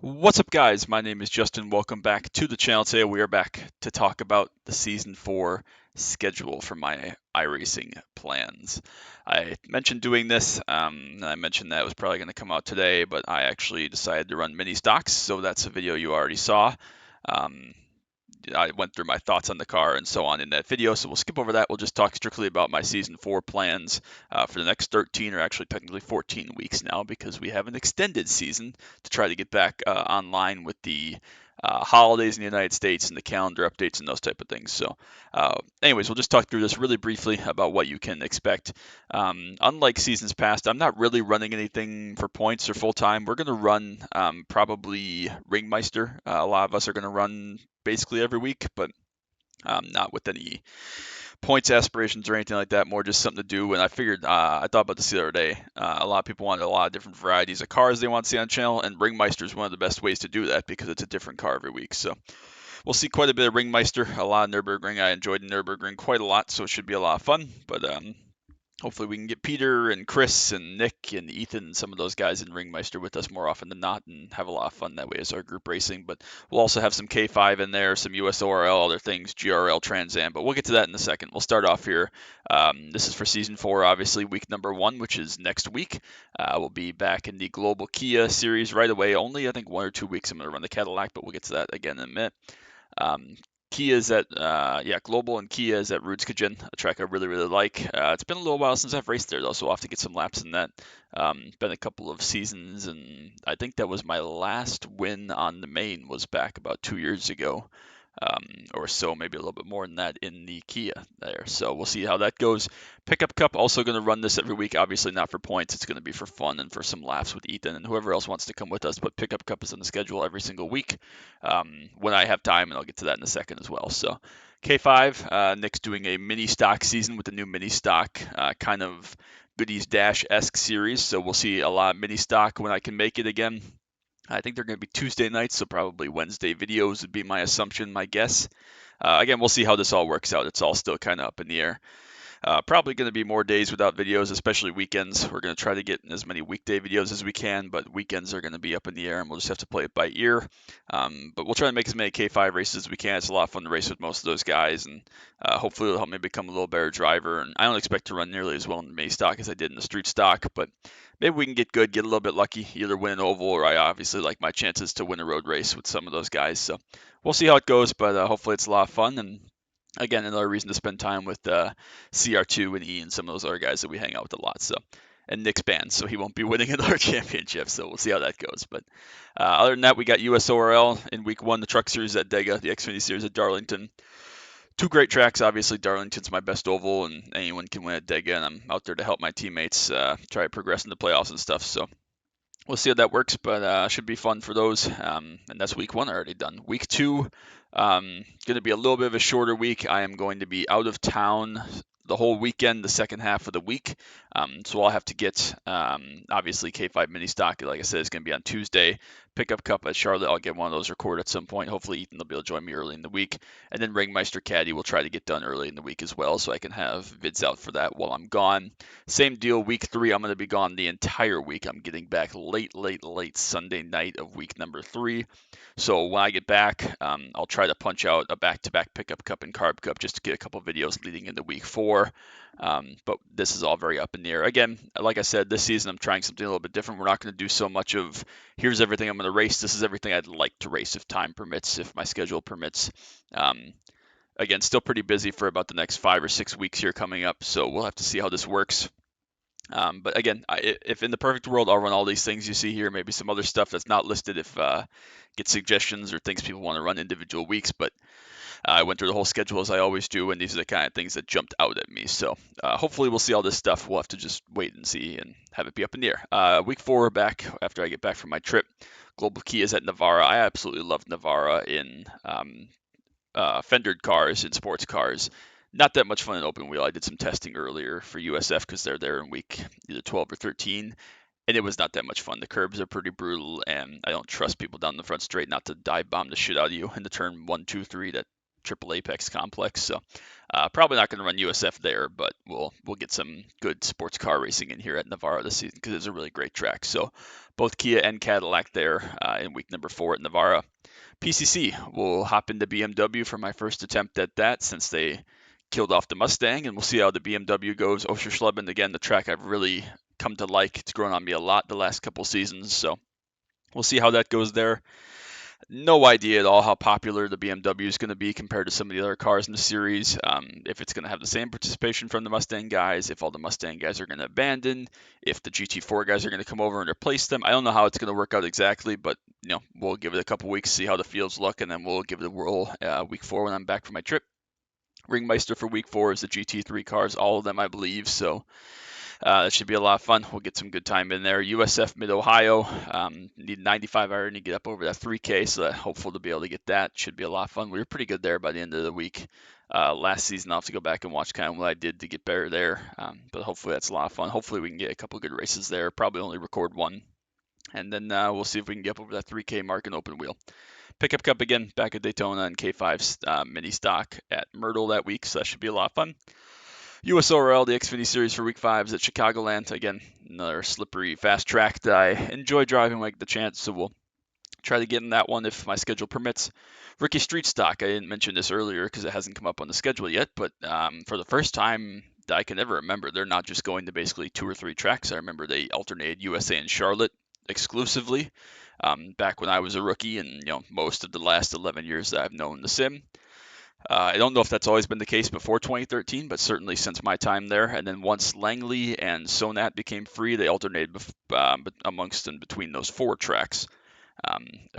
What's up, guys? My name is Justin. Welcome back to the channel. Today we are back to talk about the Season 4 schedule for my iRacing plans. I mentioned doing this, and I mentioned that it was probably going to come out today, but I actually decided to run mini stocks, so that's a video you already saw. Um, I went through my thoughts on the car and so on in that video, so we'll skip over that. We'll just talk strictly about my Season 4 plans for the next 13, or actually technically 14 weeks now, because we have an extended season to try to get back online with the holidays in the United States and the calendar updates and those type of things. So, anyways, we'll just talk through this really briefly about what you can expect. Unlike seasons past, I'm not really running anything for points or full time. We're going to run probably Ringmeister. A lot of us are going to run basically every week, but not with any points aspirations or anything like that. More just something to do. And I figured, I thought about this the other day. A lot of people wanted a lot of different varieties of cars they want to see on the channel, and Ringmeister is one of the best ways to do that because it's a different car every week. So we'll see quite a bit of Ringmeister, a lot of Nürburgring. I enjoyed Nürburgring quite a lot, so it should be a lot of fun. But hopefully we can get Peter and Chris and Nick and Ethan and some of those guys in Ringmeister with us more often than not and have a lot of fun that way as our group racing. But we'll also have some K5 in there, some USORL, other things, GRL, Trans Am, but we'll get to that in a second. We'll start off here. This is for Season 4, obviously, week number 1, which is next week. We'll be back in the Global Kia series right away. Only, I think, 1 or 2 weeks I'm going to run the Cadillac, but we'll get to that again in a minute. Kia is at Global, and Kia is at Rudskijin, a track I really like. It's been a little while since I've raced there though, so I'll have to get some laps in that. Been a couple of seasons, and I think that was my last win on the main was back about 2 years ago, or so, maybe a little bit more than that in the Kia there. So we'll see how that goes. Pickup Cup, also going to run this every week. Obviously not for points. It's going to be for fun and for some laughs with Ethan and whoever else wants to come with us. But Pickup Cup is on the schedule every single week when I have time, and I'll get to that in a second as well. So K5, Nick's doing a mini stock season with the new mini stock kind of goodies dash-esque series. So we'll see a lot of mini stock when I can make it again. I think they're going to be Tuesday nights, so probably Wednesday videos would be my assumption, my guess. Again, we'll see how this all works out. It's all still kind of up in the air. Probably going to be more days without videos, especially weekends. We're going to try to get as many weekday videos as we can, but weekends are going to be up in the air, and we'll just have to play it by ear. But we'll try to make as many K5 races as we can. It's a lot of fun to race with most of those guys, and hopefully it'll help me become a little better driver. And I don't expect to run nearly as well in the May stock as I did in the street stock, but maybe we can get good, get a little bit lucky, either win an oval, or I obviously like my chances to win a road race with some of those guys. So we'll see how it goes, but hopefully it's a lot of fun. And again, another reason to spend time with CR2 and E and some of those other guys that we hang out with a lot. So, and Nick's banned, so he won't be winning another championship. So we'll see how that goes. But other than that, we got USORL in week 1, the Truck Series at Dega, the Xfinity Series at Darlington. Two great tracks. Obviously, Darlington's my best oval, and anyone can win at Dega. And I'm out there to help my teammates try to progress in the playoffs and stuff. So we'll see how that works, but should be fun for those. And that's week 1 already done. Week 2, going to be a little bit of a shorter week. I am going to be out of town the whole weekend, the second half of the week. So I'll have to get, obviously, K5 mini stock, like I said, is going to be on Tuesday. Pickup Cup at Charlotte, I'll get one of those recorded at some point. Hopefully, Ethan will be able to join me early in the week. And then Ringmeister Caddy will try to get done early in the week as well, so I can have vids out for that while I'm gone. Same deal, week 3, I'm going to be gone the entire week. I'm getting back late Sunday night of week number 3. So when I get back, I'll try to punch out a back-to-back Pickup Cup and Carb Cup just to get a couple videos leading into week 4. But this is all very up in the air. Again, like I said, this season I'm trying something a little bit different. We're not going to do so much of here's everything I'm going to race. This is everything I'd like to race if time permits, if my schedule permits. Again, still pretty busy for about the next 5 or 6 weeks here coming up, so we'll have to see how this works. But again, if in the perfect world, I'll run all these things you see here, maybe some other stuff that's not listed if get suggestions or things people want to run individual weeks. But I went through the whole schedule as I always do, and these are the kind of things that jumped out at me. So hopefully we'll see all this stuff. We'll have to just wait and see and have it be up in the air. Week 4 back after I get back from my trip. Global Key is at Navara. I absolutely love Navara in fendered cars and sports cars. Not that much fun in open wheel. I did some testing earlier for USF because they're there in week either 12 or 13, and it was not that much fun. The curbs are pretty brutal, and I don't trust people down the front straight not to dive bomb the shit out of you in the turn 1, 2, 3 that Triple Apex complex. So probably not going to run USF there, but we'll get some good sports car racing in here at Navarra this season because it's a really great track. So both Kia and Cadillac there in week number 4 at Navarra. PCC will hop into BMW for my first attempt at that since they killed off the Mustang, and we'll see how the BMW goes. Oschersleben, again, the track I've really come to like. It's grown on me a lot the last couple seasons, so we'll see how that goes there. No idea at all how popular the BMW is going to be compared to some of the other cars in the series. If it's going to have the same participation from the Mustang guys, if all the Mustang guys are going to abandon, if the GT4 guys are going to come over and replace them. I don't know how it's going to work out exactly, but we'll give it a couple weeks, see how the fields look, and then we'll give it a whirl week 4 when I'm back from my trip. Ringmeister for week 4 is the GT3 cars, all of them, I believe. So that should be a lot of fun. We'll get some good time in there. USF Mid-Ohio, need 95 iron to get up over that 3K, so hopeful to be able to get that. Should be a lot of fun. We were pretty good there by the end of the week. Last season, I'll have to go back and watch kind of what I did to get better there, but hopefully that's a lot of fun. Hopefully we can get a couple good races there. Probably only record one, and then we'll see if we can get up over that 3K mark in open wheel. Pickup Cup again, back at Daytona and K5 mini stock at Myrtle that week, so that should be a lot of fun. USORL, the Xfinity Series for Week 5 is at Chicagoland. Again, another slippery, fast track that I enjoy driving like the chance, so we'll try to get in that one if my schedule permits. Ricky Street Stock, I didn't mention this earlier because it hasn't come up on the schedule yet, but for the first time that I can ever remember, they're not just going to basically 2 or 3 tracks. I remember they alternated USA and Charlotte exclusively back when I was a rookie and most of the last 11 years that I've known the sim. I don't know if that's always been the case before 2013, but certainly since my time there. And then once Langley and Sonat became free, they alternated amongst and between those 4 tracks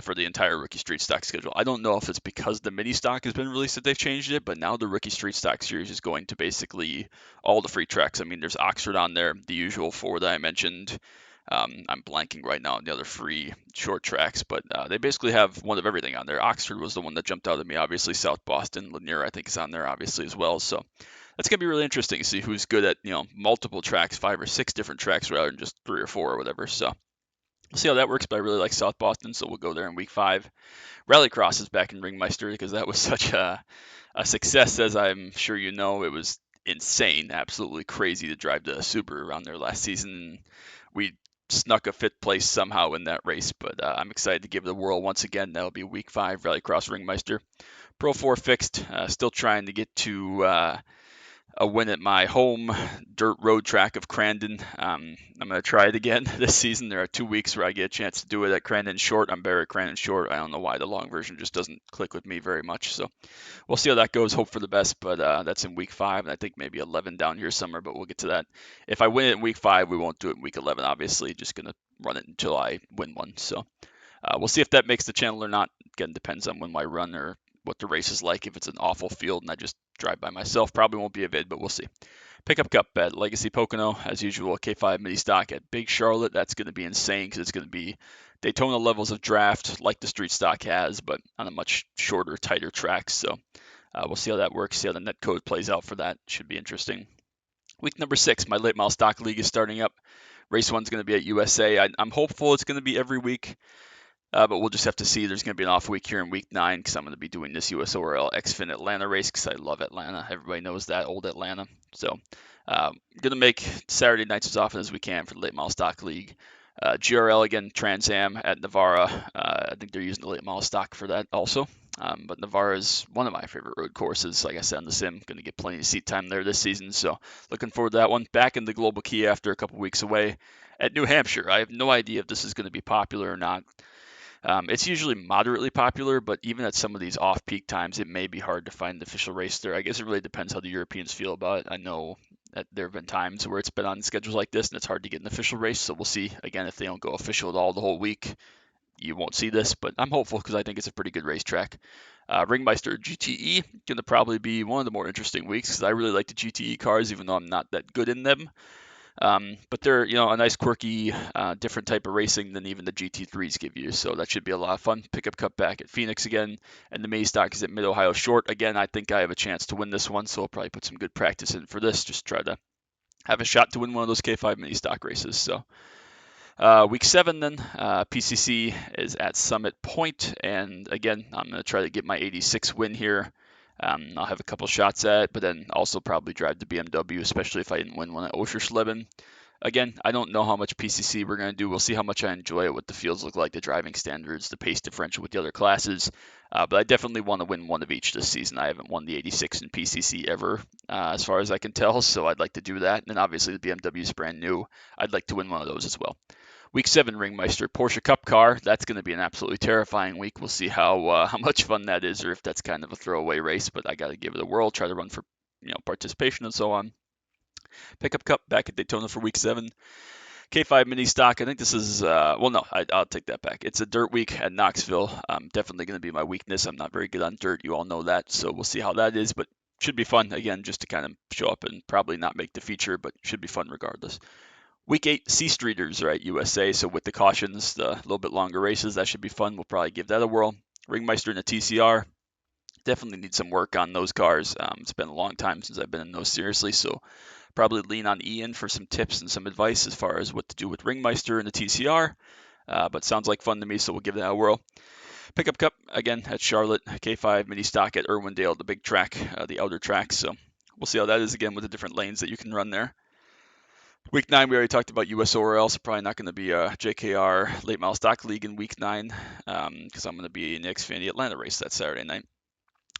for the entire Rookie Street Stock schedule. I don't know if it's because the mini stock has been released that they've changed it, but now the Rookie Street Stock series is going to basically all the free tracks. I mean, there's Oxford on there, the usual 4 that I mentioned. I'm blanking right now on the other free short tracks, but they basically have one of everything on there. Oxford was the one that jumped out at me, obviously. South Boston, Lanier, I think, is on there, obviously, as well. So that's going to be really interesting to see who's good at, multiple tracks, 5 or 6 different tracks rather than just 3 or 4 or whatever. So we'll see how that works, but I really like South Boston, so we'll go there in week 5. Rallycross is back in Ringmeister because that was such a success, as I'm sure you know. It was insane, absolutely crazy to drive the Subaru around there last season. We snuck a 5th place somehow in that race, but I'm excited to give it a whirl once again. That'll be week 5, Rallycross Ringmeister. Pro 4 fixed, still trying to get to a win at my home dirt road track of Crandon. I'm going to try it again this season. There are 2 weeks where I get a chance to do it at Crandon Short. I'm better at Crandon Short. I don't know why the long version just doesn't click with me very much. So we'll see how that goes. Hope for the best, but that's in week 5, and I think maybe 11 down here somewhere, but we'll get to that. If I win it in week 5, we won't do it in week 11, obviously. Just going to run it until I win one. So we'll see if that makes the channel or not. Again, depends on when I run or what the race is like. If it's an awful field and I just drive by myself, probably won't be a vid, but we'll see. Pickup Cup at Legacy Pocono, as usual, K5 mini stock at Big Charlotte. That's going to be insane because it's going to be Daytona levels of draft like the street stock has, but on a much shorter, tighter track. So we'll see how that works, see how the net code plays out for that. Should be interesting. Week number 6, my late model stock league is starting up. Race 1's going to be at USA. I'm hopeful it's going to be every week. But we'll just have to see. There's going to be an off week here in week 9 because I'm going to be doing this USORL XFIN Atlanta race because I love Atlanta. Everybody knows that, old Atlanta. So I'm going to make Saturday nights as often as we can for the Late Model Stock League. GRL again, Trans Am at Navarra. I think they're using the Late Model Stock for that also. But Navarra is one of my favorite road courses. Like I said on the sim, going to get plenty of seat time there this season. So looking forward to that one. Back in the Global Key after a couple weeks away at New Hampshire. I have no idea if this is going to be popular or not. It's usually moderately popular, but even at some of these off-peak times, it may be hard to find the official race there. I guess it really depends how the Europeans feel about it. I know that there have been times where it's been on schedules like this, and it's hard to get an official race, so we'll see. Again, if they don't go official at all the whole week, you won't see this, but I'm hopeful because I think it's a pretty good racetrack. Ringmeister GTE, going to probably be one of the more interesting weeks because I really like the GTE cars, even though I'm not that good in them. But they're, a nice quirky, different type of racing than even the GT3s give you. So that should be a lot of fun. Pickup Cup back at Phoenix again. And the mini stock is at Mid-Ohio Short. Again, I think I have a chance to win this one. So I'll probably put some good practice in for this. Just try to have a shot to win one of those K5 mini stock races. So week 7 then, PCC is at Summit Point. And again, I'm going to try to get my 86 win here. I'll have a couple shots at it, but then also probably drive the BMW, especially if I didn't win one at Oschersleben. Again, I don't know how much PCC we're going to do. We'll see how much I enjoy it, what the fields look like, the driving standards, the pace differential with the other classes. But I definitely want to win one of each this season. I haven't won the 86 in PCC ever, as far as I can tell, so I'd like to do that. And then obviously the BMW is brand new. I'd like to win one of those as well. Week 7 Ringmeister Porsche Cup car. That's going to be an absolutely terrifying week. We'll see how much fun that is, or if that's kind of a throwaway race. But I got to give it a whirl. Try to run for participation and so on. Pickup Cup back at Daytona for Week 7. K5 mini stock. I think this is well, no, I'll take that back. It's a dirt week at Knoxville. Definitely going to be my weakness. I'm not very good on dirt. You all know that. So we'll see how that is. But should be fun again, just to kind of show up and probably not make the feature, but should be fun regardless. Week 8, C Streeters are at USA, so with the cautions, the little bit longer races, that should be fun. We'll probably give that a whirl. Ringmeister and the TCR, definitely need some work on those cars. It's been a long time since I've been in those seriously, so probably lean on Ian for some tips and some advice as far as what to do with Ringmeister and the TCR. But sounds like fun to me, so we'll give that a whirl. Pickup Cup, again, at Charlotte. K5 mini stock at Irwindale, the big track, the outer track. So we'll see how that is again with the different lanes that you can run there. Week 9, we already talked about US ORL, so probably not going to be a JKR Late Model Stock League in Week 9 because I'm going to be in the Xfinity Atlanta race that Saturday night.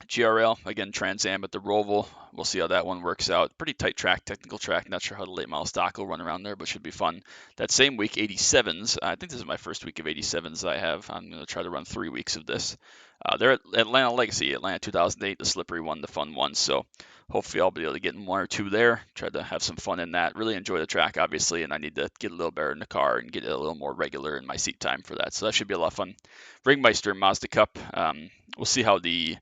GRL, again, Trans Am at the Roval. We'll see how that one works out. Pretty tight track, technical track. Not sure how the late model stock will run around there, but should be fun. That same week, 87s. I think this is my first week of 87s I have. I'm going to try to run 3 weeks of this. They're at Atlanta Legacy, Atlanta 2008, the slippery one, the fun one. So hopefully I'll be able to get in 1 or 2 there. Try to have some fun in that. Really enjoy the track, obviously, and I need to get a little better in the car and get it a little more regular in my seat time for that. So that should be a lot of fun. Ringmeister Mazda Cup. We'll see how the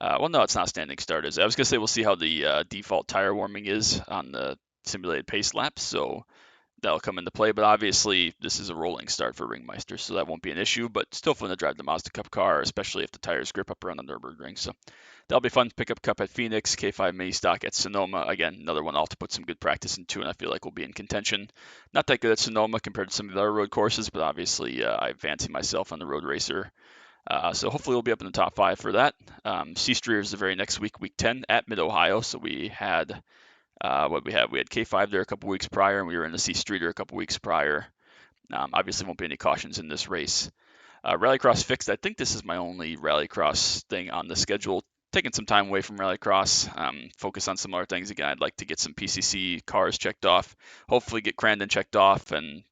well, no, it's not standing starters. I was going to say we'll see how the default tire warming is on the simulated pace laps, so that'll come into play. But obviously, this is a rolling start for Ringmeister, so that won't be an issue. But still fun to drive the Mazda Cup car, especially if the tires grip up around the Nürburgring. So that'll be fun. Pickup Cup at Phoenix, K5 mini stock at Sonoma. Again, another one I'll have to put some good practice into, and I feel like we'll be in contention. Not that good at Sonoma compared to some of the other road courses, but obviously I fancy myself on the road racer. So hopefully we'll be up in the top 5 for that. C Streeters the very next week, week 10 at Mid Ohio. So we had what we had. We had K5 there a couple weeks prior, and we were in the C Streeter a couple weeks prior. Obviously, won't be any cautions in this race. Rallycross fixed. I think this is my only Rallycross thing on the schedule. Taking some time away from Rallycross, focus on some other things. Again, I'd like to get some PCC cars checked off. Hopefully, get Crandon checked off, and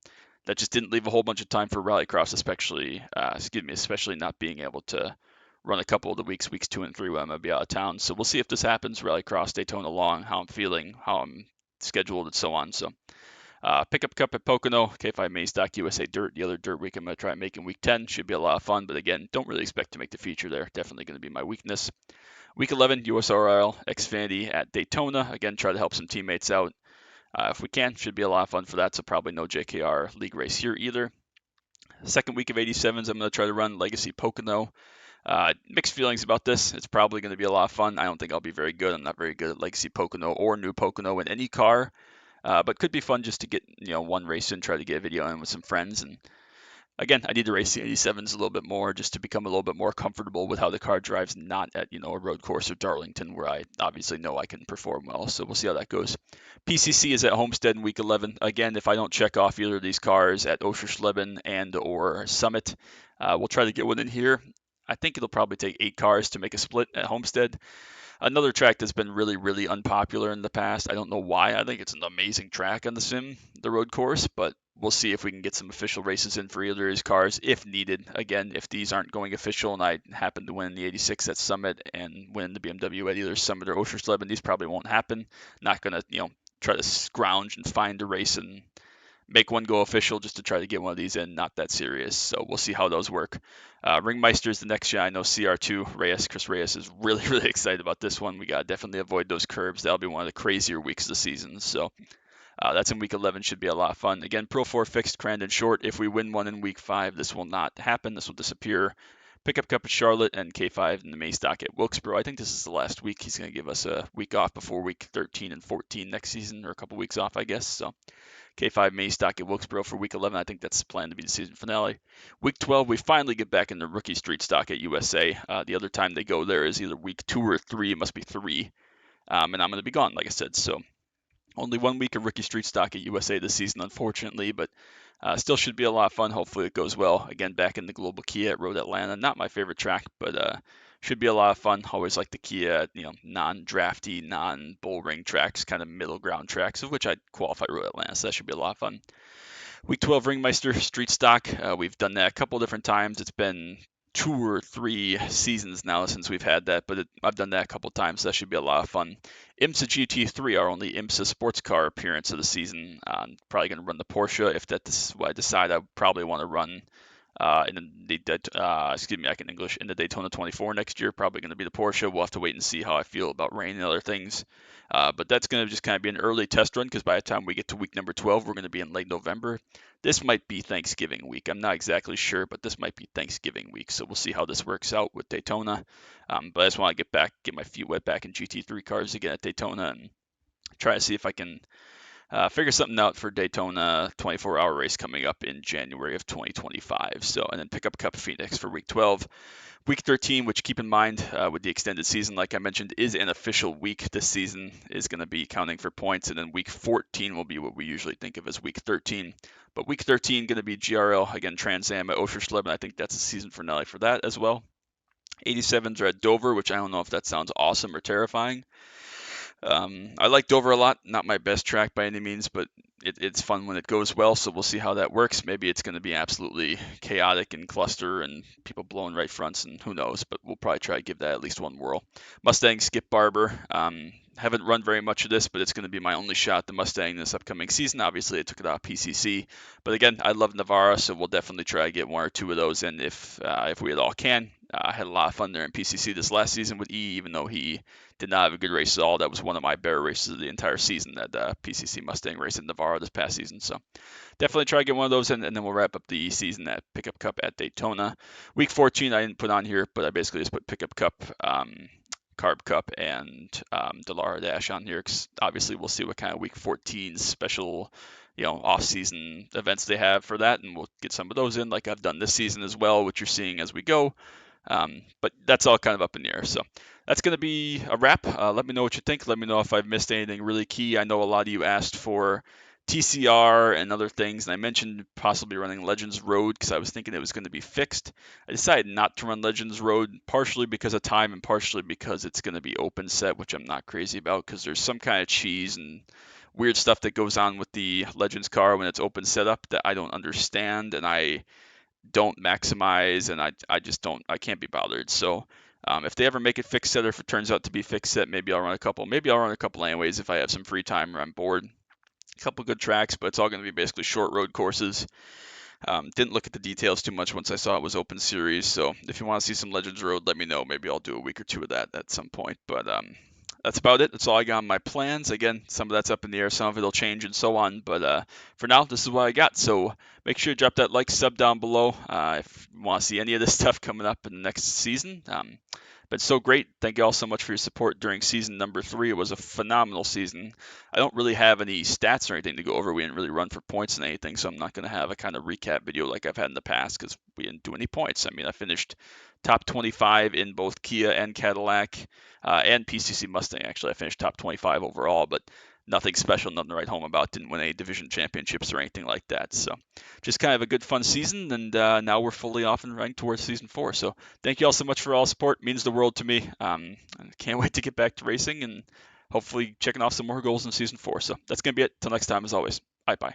that just didn't leave a whole bunch of time for Rallycross, especially not being able to run a couple of the weeks 2 and 3 when I'm gonna be out of town. So we'll see if this happens. Rallycross, Daytona long, how I'm feeling, how I'm scheduled, and so on. So Pickup Cup at Pocono, K5 Mini Stock USA Dirt. The other dirt week I'm gonna try and make in week 10. Should be a lot of fun, but again, don't really expect to make the feature there. Definitely gonna be my weakness. Week 11, USRL Xfinity at Daytona. Again, try to help some teammates out. If we can, should be a lot of fun for that. So probably no JKR league race here either. Second week of 87s, I'm going to try to run Legacy Pocono. Mixed feelings about this. It's probably going to be a lot of fun. I don't think I'll be very good. I'm not very good at Legacy Pocono or New Pocono in any car. But could be fun just to get one race in, try to get a video in with some friends. And again, I need to race the 87s a little bit more just to become a little bit more comfortable with how the car drives, not at a road course or Darlington where I obviously know I can perform well. So we'll see how that goes. PCC is at Homestead in week 11. Again, if I don't check off either of these cars at Oschersleben and or Summit, we'll try to get one in here. I think it'll probably take 8 cars to make a split at Homestead. Another track that's been really, really unpopular in the past. I don't know why. I think it's an amazing track on the sim, the road course, but we'll see if we can get some official races in for either of these cars if needed. Again, if these aren't going official and I happen to win the 86 at Summit and win the BMW at either Summit or Oschersleben, these probably won't happen. Not going to, try to scrounge and find a race and make one go official just to try to get one of these in. Not that serious. So we'll see how those work. Ringmeister is the next year. I know CR2 Chris Reyes is really, really excited about this one. We got to definitely avoid those curbs. That'll be one of the crazier weeks of the season. So that's in week 11. Should be a lot of fun. Again, Pro 4 fixed, Crandon short. If we win one in week 5, this will not happen. This will disappear. Pickup Cup at Charlotte and K5 in the main stock at Wilkesboro. I think this is the last week. He's going to give us a week off before week 13 and 14 next season, or a couple weeks off, I guess. So K5 main stock at Wilkesboro for week 11. I think that's planned to be the season finale. Week 12, we finally get back into rookie street stock at USA. The other time they go there is either week 2 or 3. It must be 3. And I'm going to be gone, like I said. So only 1 week of rookie street stock at USA this season, unfortunately, but still should be a lot of fun. Hopefully it goes well. Again, back in the Global Kia at Road Atlanta. Not my favorite track, but should be a lot of fun. Always like the Kia, non-drafty, non-bull ring tracks, kind of middle ground tracks, of which I'd qualify Road Atlanta, so that should be a lot of fun. Week 12 Ringmeister Street Stock. We've done that a couple different times. It's been 2 or 3 seasons now since we've had that, but I've done that a couple times. So that should be a lot of fun. IMSA GT3, our only IMSA sports car appearance of the season. I'm probably going to run the Porsche. If that's what I decide, I probably want to run in the Daytona 24 next year. Probably going to be the Porsche. We'll have to wait and see how I feel about rain and other things. But that's going to just kind of be an early test run because by the time we get to week number 12, we're going to be in late November. This might be Thanksgiving week. I'm not exactly sure, but this might be Thanksgiving week. So we'll see how this works out with Daytona. But I just want to get my feet wet back in GT3 cars again at Daytona and try to see if I can figure something out for Daytona 24-hour race coming up in January of 2025. So, and then pick up Cup Phoenix for week 12. Week 13, which keep in mind with the extended season, like I mentioned, is an official week this season, is going to be counting for points. And then week 14 will be what we usually think of as week 13. But week 13 going to be GRL, again, Trans Am at Oschersleben. I think that's the season finale for that as well. 87s are at Dover, which I don't know if that sounds awesome or terrifying. I like Dover a lot. Not my best track by any means, but it's fun when it goes well. So we'll see how that works. Maybe it's going to be absolutely chaotic and cluster and people blowing right fronts and who knows. But we'll probably try to give that at least one whirl. Mustang Skip Barber. Haven't run very much of this, but it's going to be my only shot at the Mustang this upcoming season. Obviously, I took it out PCC, but again, I love Navara, so we'll definitely try to get 1 or 2 of those in if we at all can. I had a lot of fun there in PCC this last season with E, even though he did not have a good race at all. That was one of my better races of the entire season, that PCC Mustang race in Navarro this past season. So definitely try to get one of those in, and then we'll wrap up the season at Pickup Cup at Daytona. Week 14 I didn't put on here, but I basically just put Pickup Cup, Carb Cup, and Dallara Dash on here because obviously we'll see what kind of Week 14 special off-season events they have for that, and we'll get some of those in like I've done this season as well, which you're seeing as we go. But that's all kind of up in the air. So that's going to be a wrap. Let me know what you think. Let me know if I've missed anything really key. I know a lot of you asked for TCR and other things, and I mentioned possibly running Legends Road because I was thinking it was going to be fixed. I decided not to run Legends Road, partially because of time and partially because it's going to be open set, which I'm not crazy about because there's some kind of cheese and weird stuff that goes on with the Legends car when it's open setup that I don't understand, and I don't maximize, and I can't be bothered. So if they ever make it fixed set, or if it turns out to be fixed set, maybe I'll run a couple. Maybe I'll run a couple anyways if I have some free time or I'm bored. A couple good tracks, but it's all going to be basically short road courses. Didn't look at the details too much once I saw it was open series. So if you want to see some Legends Road, let me know. Maybe I'll do a week or 2 of that at some point. But that's about it. That's all I got on my plans. Again, some of that's up in the air. Some of it will change and so on. But for now, this is what I got. So make sure you drop that like, sub down below if you want to see any of this stuff coming up in the next season. But so great. Thank you all so much for your support during season number 3. It was a phenomenal season. I don't really have any stats or anything to go over. We didn't really run for points and anything, so I'm not going to have a kind of recap video like I've had in the past because we didn't do any points. I mean, I finished top 25 in both Kia and Cadillac and PCC Mustang. Actually, I finished top 25 overall, but nothing special, nothing to write home about. Didn't win any division championships or anything like that. So just kind of a good fun season, and now we're fully off and running towards season 4. So thank you all so much for all support. It means the world to me. I can't wait to get back to racing and hopefully checking off some more goals in season 4. So that's going to be it. Till next time, as always. Bye-bye.